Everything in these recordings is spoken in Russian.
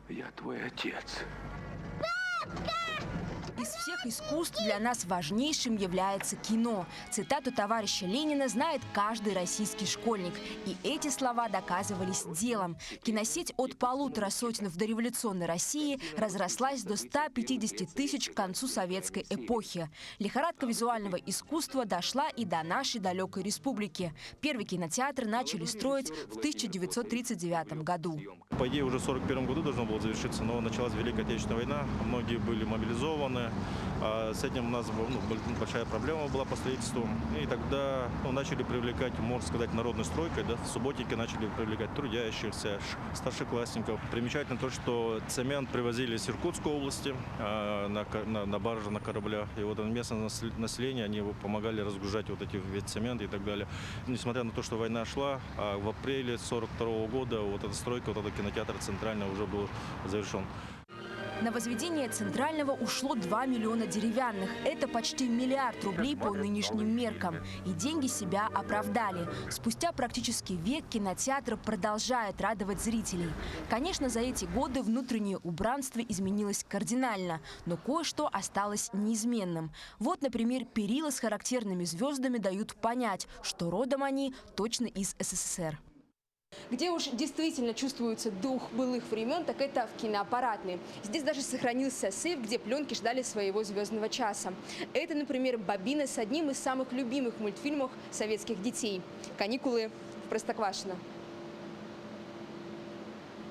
Я твой отец. Из всех искусств для нас важнейшим является кино. Цитату товарища Ленина знает каждый российский школьник. И эти слова доказывались делом. Киносеть от 1,5 сотен в дореволюционной России разрослась до 150 тысяч к концу советской эпохи. Лихорадка визуального искусства дошла и до нашей далекой республики. Первый кинотеатр начали строить в 1939 году. По идее, уже в 1941 году должно было завершиться, но началась Великая Отечественная война, многие были мобилизованы. С этим у нас большая проблема была по строительству. И тогда начали привлекать, можно сказать, народной стройкой. Да, в Субботике начали привлекать трудящихся, старшеклассников. Примечательно то, что цемент привозили из Иркутской области на барже, на кораблях. И вот местное население, они помогали разгружать вот эти весь цемент и так далее. Несмотря на то, что война шла, в апреле 1942 года вот эта стройка, вот этот кинотеатр центральный уже был завершен. На возведение центрального ушло 2 миллиона деревянных. Это почти 1 миллиард рублей по нынешним меркам. И деньги себя оправдали. Спустя практически век кинотеатр продолжает радовать зрителей. Конечно, за эти годы внутреннее убранство изменилось кардинально, но кое-что осталось неизменным. Вот, например, перила с характерными звездами дают понять, что родом они точно из СССР. Где уж действительно чувствуется дух былых времен, так это в киноаппаратной. Здесь даже сохранился сейф, где пленки ждали своего звездного часа. Это, например, бобина с одним из самых любимых мультфильмов советских детей «Каникулы в Простоквашино».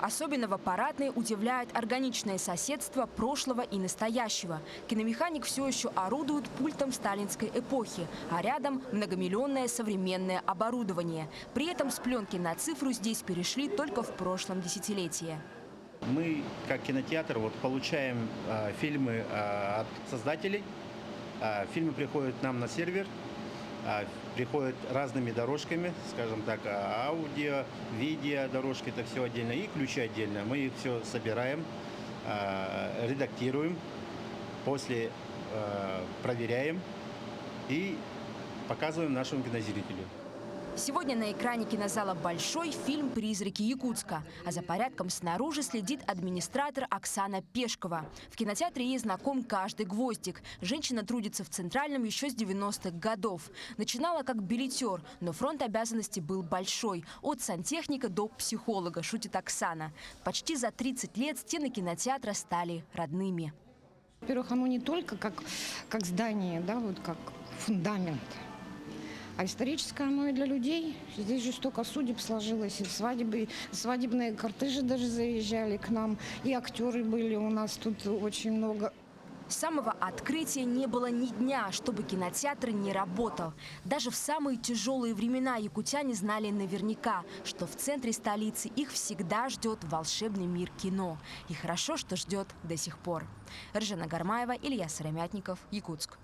Особенно в аппаратной удивляет органичное соседство прошлого и настоящего. Киномеханик все еще орудует пультом сталинской эпохи, а рядом многомиллионное современное оборудование. При этом с пленки на цифру здесь перешли только в прошлом десятилетии. Мы, как кинотеатр, получаем фильмы от создателей. Фильмы приходят к нам на сервер. Приходят разными дорожками, скажем так, аудио, видео дорожки, это все отдельно, и ключи отдельно. Мы их все собираем, редактируем, после проверяем и показываем нашему кинозрителю. Сегодня на экране кинозала большой фильм «Призраки Якутска». А за порядком снаружи следит администратор Оксана Пешкова. В кинотеатре ей знаком каждый гвоздик. Женщина трудится в Центральном еще с 90-х годов. Начинала как билетер, но фронт обязанностей был большой. От сантехника до психолога, шутит Оксана. Почти за 30 лет стены кинотеатра стали родными. Во-первых, оно не только как здание, да, вот как фундамент. А историческое оно и для людей. Здесь же столько судеб сложилось, и свадебные кортежи даже заезжали к нам, и актеры были у нас тут очень много. С самого открытия не было ни дня, чтобы кинотеатр не работал. Даже в самые тяжелые времена якутяне знали наверняка, что в центре столицы их всегда ждет волшебный мир кино. И хорошо, что ждет до сих пор. Ржана Гармаева, Илья Сыромятников, Якутск.